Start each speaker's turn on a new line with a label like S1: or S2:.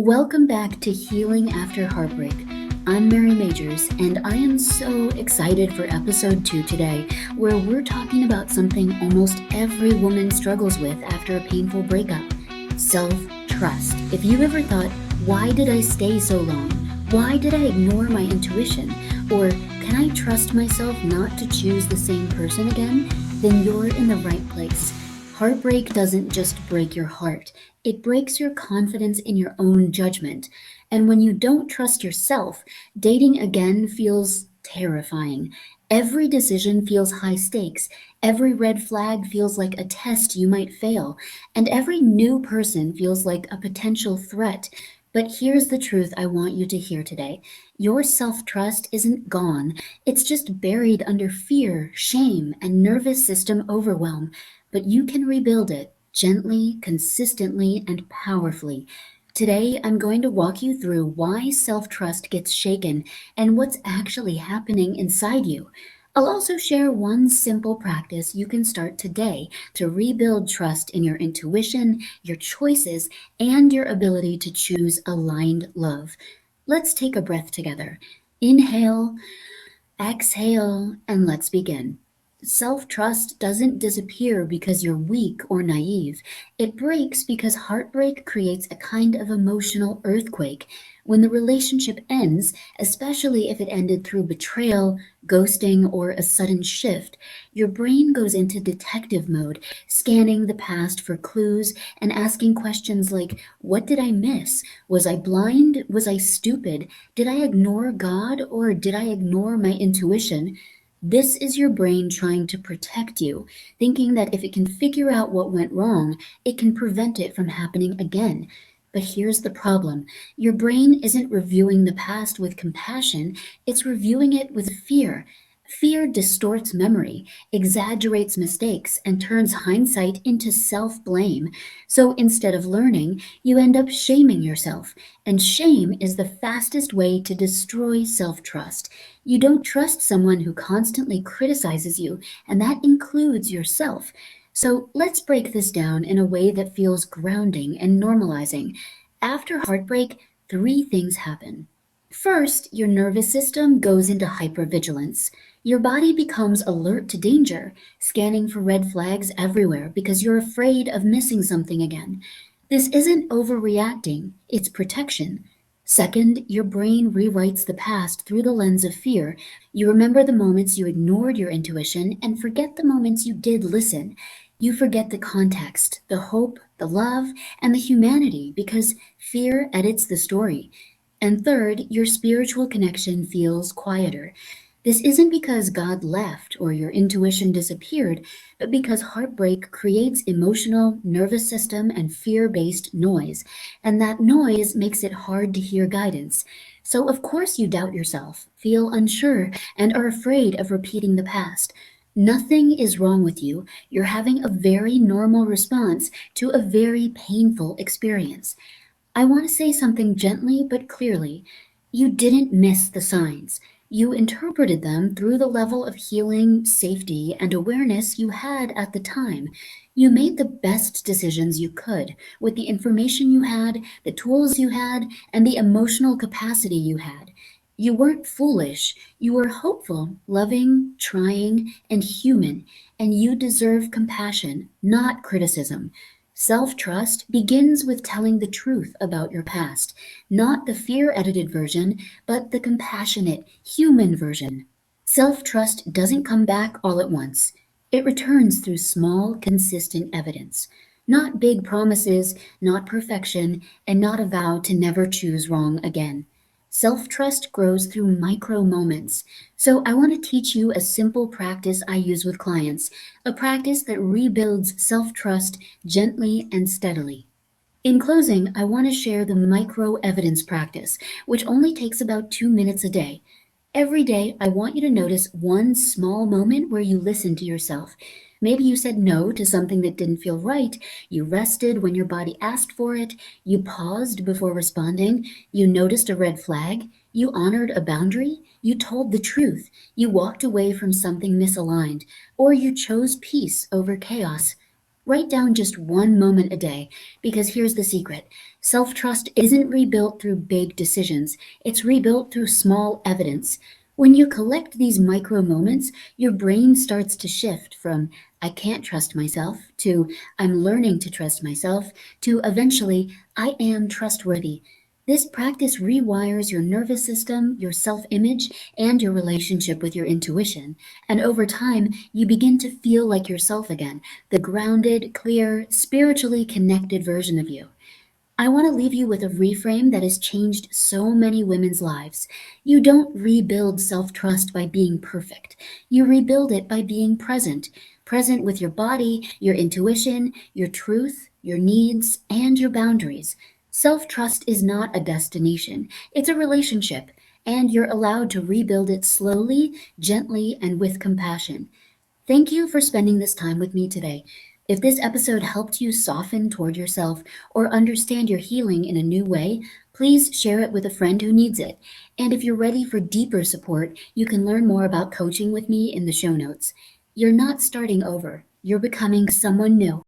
S1: Welcome back to Healing After Heartbreak. I'm Mary Majors, and I am so excited for episode 2 today, where we're talking about something almost every woman struggles with after a painful breakup: self trust. If you've ever thought, why did I stay so long? Why did I ignore my intuition? Or can I trust myself not to choose the same person again? Then you're in the right place. Heartbreak doesn't just break your heart, it breaks your confidence in your own judgment. And when you don't trust yourself, dating again feels terrifying. Every decision feels high stakes. Every red flag feels like a test you might fail. And every new person feels like a potential threat. But here's the truth I want you to hear today: your self trust isn't gone, it's just buried under fear, shame, and nervous system overwhelm. But you can rebuild it gently, consistently, and powerfully. Today, I'm going to walk you through why self trust gets shaken and what's actually happening inside you. I'll also share one simple practice you can start today to rebuild trust in your intuition, your choices, and your ability to choose aligned love. Let's take a breath together. Inhale, exhale, and let's begin. Self trust doesn't disappear because you're weak or naive. It breaks because heartbreak creates a kind of emotional earthquake. When the relationship ends, especially if it ended through betrayal, ghosting, or a sudden shift, your brain goes into detective mode, scanning the past for clues and asking questions like, what did I miss? Was I blind? Was I stupid? Did I ignore God, or did I ignore my intuition? This is your brain trying to protect you, thinking that if it can figure out what went wrong, it can prevent it from happening again. But here's the problem: your brain isn't reviewing the past with compassion, it's reviewing it with fear. Fear distorts memory, exaggerates mistakes, and turns hindsight into self blame. So instead of learning, you end up shaming yourself. And shame is the fastest way to destroy self trust. You don't trust someone who constantly criticizes you, and that includes yourself. So let's break this down in a way that feels grounding and normalizing. After heartbreak, three things happen. First, your nervous system goes into hypervigilance. Your body becomes alert to danger, scanning for red flags everywhere because you're afraid of missing something again. This isn't overreacting, it's protection. Second, your brain rewrites the past through the lens of fear. You remember the moments you ignored your intuition and forget the moments you did listen. You forget the context, the hope, the love, and the humanity because fear edits the story. And third, your spiritual connection feels quieter. This isn't because God left or your intuition disappeared, but because heartbreak creates emotional, nervous system, and fear based noise. And that noise makes it hard to hear guidance. So, of course, you doubt yourself, feel unsure, and are afraid of repeating the past. Nothing is wrong with you. You're having a very normal response to a very painful experience. I want to say something gently but clearly. You didn't miss the signs. You interpreted them through the level of healing, safety, and awareness you had at the time. You made the best decisions you could with the information you had, the tools you had, and the emotional capacity you had. You weren't foolish. You were hopeful, loving, trying, and human, and you deserve compassion, not criticism. Self trust begins with telling the truth about your past, not the fear edited version, but the compassionate, human version. Self trust doesn't come back all at once. It returns through small, consistent evidence. Not big promises, not perfection, and not a vow to never choose wrong again. Self trust grows through micro moments. So, I want to teach you a simple practice I use with clients, a practice that rebuilds self trust gently and steadily. In closing, I want to share the micro evidence practice, which only takes about 2 minutes a day. Every day, I want you to notice one small moment where you listen to yourself. Maybe you said no to something that didn't feel right, you rested when your body asked for it, you paused before responding, you noticed a red flag, you honored a boundary, you told the truth, you walked away from something misaligned, or you chose peace over chaos. Write down just one moment a day, because here's the secret: self trust isn't rebuilt through big decisions, it's rebuilt through small evidence. When you collect these micro moments, your brain starts to shift from "I can't trust myself" to "I'm learning to trust myself" to eventually "I am trustworthy." This practice rewires your nervous system, your self image, and your relationship with your intuition. And over time, you begin to feel like yourself again, the grounded, clear, spiritually connected version of you. I want to leave you with a reframe that has changed so many women's lives. You don't rebuild self trust by being perfect, you rebuild it by being present. Present with your body, your intuition, your truth, your needs, and your boundaries. Self trust is not a destination, it's a relationship, and you're allowed to rebuild it slowly, gently, and with compassion. Thank you for spending this time with me today. If this episode helped you soften toward yourself or understand your healing in a new way, please share it with a friend who needs it. And if you're ready for deeper support, you can learn more about coaching with me in the show notes. You're not starting over, you're becoming someone new.